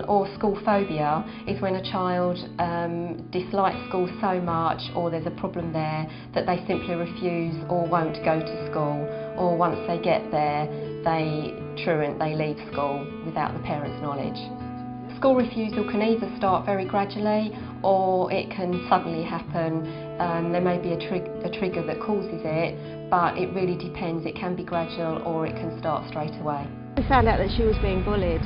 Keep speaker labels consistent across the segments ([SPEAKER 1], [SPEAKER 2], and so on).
[SPEAKER 1] refusal or school phobia is when a child dislikes school so much, or there's a problem there, that they simply refuse or won't go to school, or once they get there they truant, they leave school without the parents' knowledge. School refusal can either start very gradually or it can suddenly happen. There may be a trigger that causes it, but it really depends. It can be gradual or it can start straight away.
[SPEAKER 2] We found out that she was being bullied.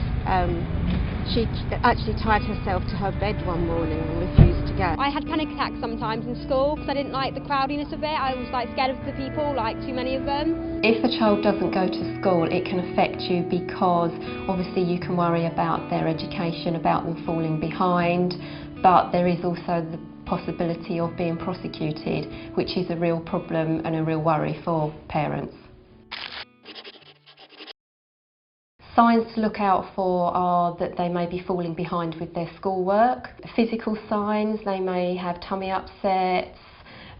[SPEAKER 2] She actually tied herself to her bed one morning and refused to go.
[SPEAKER 3] I had panic attacks sometimes in school because I didn't like the crowdiness of it. I was scared of the people, too many of them.
[SPEAKER 1] If a child doesn't go to school, it can affect you because obviously you can worry about their education, about them falling behind, but there is also the possibility of being prosecuted, which is a real problem and a real worry for parents. Signs to look out for are that they may be falling behind with their schoolwork. Physical signs, they may have tummy upsets,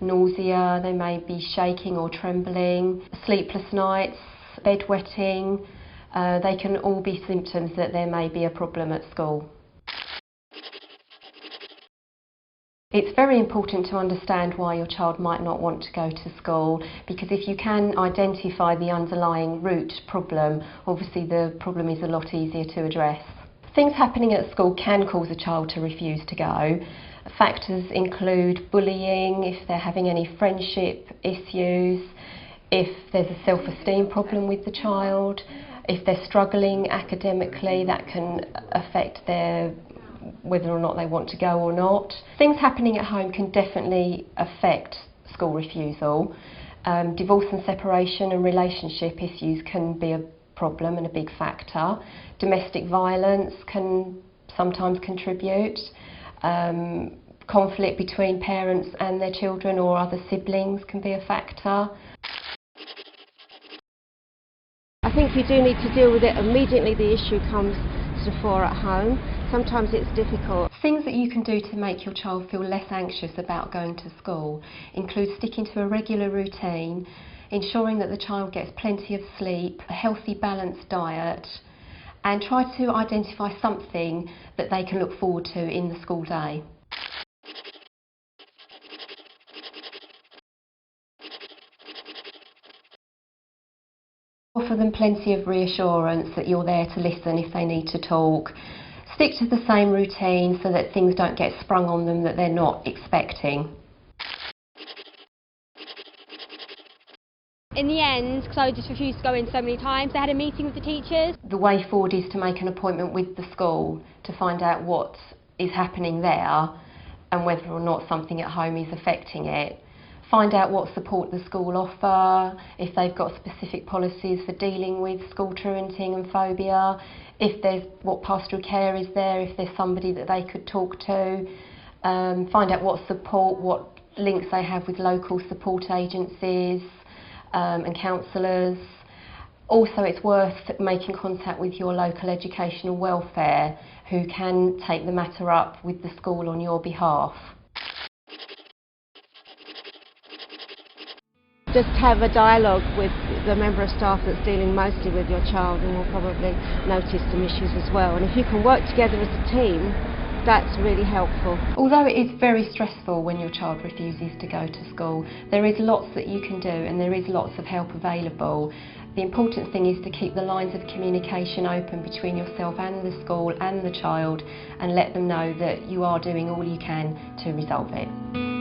[SPEAKER 1] nausea, they may be shaking or trembling, sleepless nights, bedwetting. They can all be symptoms that there may be a problem at school. It's very important to understand why your child might not want to go to school, because if you can identify the underlying root problem, obviously the problem is a lot easier to address. Things happening at school can cause a child to refuse to go. Factors include bullying, if they're having any friendship issues, if there's a self-esteem problem with the child, if they're struggling academically, that can affect whether or not they want to go or not. Things happening at home can definitely affect school refusal. Divorce and separation and relationship issues can be a problem and a big factor. Domestic violence can sometimes contribute. Conflict between parents and their children or other siblings can be a factor.
[SPEAKER 2] I think you do need to deal with it immediately the issue comes to the fore at home. Sometimes it's difficult.
[SPEAKER 1] Things that you can do to make your child feel less anxious about going to school include sticking to a regular routine, ensuring that the child gets plenty of sleep, a healthy balanced diet, and try to identify something that they can look forward to in the school day. Offer them plenty of reassurance that you're there to listen if they need to talk. Stick to the same routine so that things don't get sprung on them that they're not expecting.
[SPEAKER 3] In the end, because I just refused to go in so many times, they had a meeting with the teachers.
[SPEAKER 1] The way forward is to make an appointment with the school to find out what is happening there and whether or not something at home is affecting it. Find out what support the school offer, if they've got specific policies for dealing with school truanting and phobia, if there's what pastoral care is there, if there's somebody that they could talk to. Find out what support, what links they have with local support agencies and counsellors. Also, it's worth making contact with your local educational welfare, who can take the matter up with the school on your behalf.
[SPEAKER 2] Just have a dialogue with the member of staff that's dealing mostly with your child, and will probably notice some issues as well. And if you can work together as a team, that's really helpful.
[SPEAKER 1] Although it is very stressful when your child refuses to go to school, there is lots that you can do and there is lots of help available. The important thing is to keep the lines of communication open between yourself and the school and the child, and let them know that you are doing all you can to resolve it.